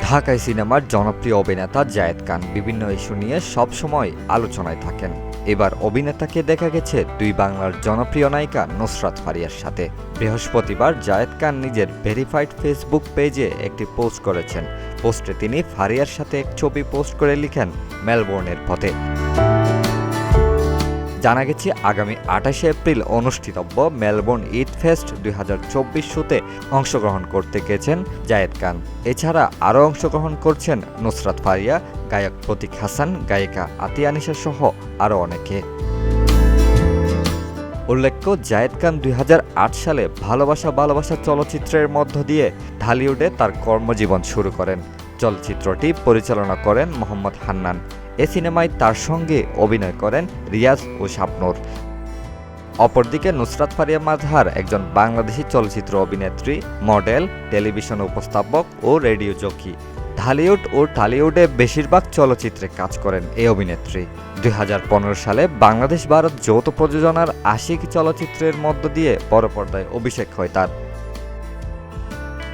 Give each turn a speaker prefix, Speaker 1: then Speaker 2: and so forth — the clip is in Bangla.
Speaker 1: ঢাকাই সিনেমার জনপ্রিয় অভিনেতা জায়েদ খান বিভিন্ন ইস্যু নিয়ে সবসময় আলোচনায় থাকেন। এবার অভিনেতাকে দেখা গেছে দুই বাংলার জনপ্রিয় নায়িকা নুসরাত ফারিয়ার সাথে। বৃহস্পতিবার জায়েদ খান নিজের ভেরিফাইড ফেসবুক পেজে একটি পোস্ট করেছেন। পোস্টে তিনি ফারিয়ার সাথে এক ছবি পোস্ট করে লিখেন, মেলবোর্নের পথে। জানা গেছে আগামী ২৮শে এপ্রিল অনুষ্ঠিতব্য মেলবোর্ন ঈদ ফেস্ট ২০২৪ শোতে অংশগ্রহণ করতে গেছেন জায়েদ খান। এছাড়া আরও অংশগ্রহণ করছেন নুসরাত ফারিয়া, গায়ক প্রতীক হাসান, গায়িকা আতিয়া নিশা সহ আরও অনেকে। উল্লেখ্য, জায়েদ খান ২০০৮ সালে ভালোবাসা ভালোবাসা চলচ্চিত্রের মধ্য দিয়ে ঢালিউডে তার কর্মজীবন শুরু করেন। চলচ্চিত্রটি পরিচালনা করেন মোহাম্মদ হান্নান। এ সিনেমায় তার সঙ্গে অভিনয় করেন রিয়াজ ও শাবনূর। অপরদিকে নুসরাত ফারিয়া মাজহার একজন বাংলাদেশি চলচ্চিত্র অভিনেত্রী, মডেল, টেলিভিশন উপস্থাপক ও রেডিও জকি। ঢালিউড ও টলিউডে বেশিরভাগ চলচ্চিত্রে কাজ করেন এই অভিনেত্রী। ২০১৫ সালে বাংলাদেশ ভারত যৌথ প্রযোজনার আশিক চলচ্চিত্রের মধ্য দিয়ে বড় পর্দায় অভিষেক হয় তার।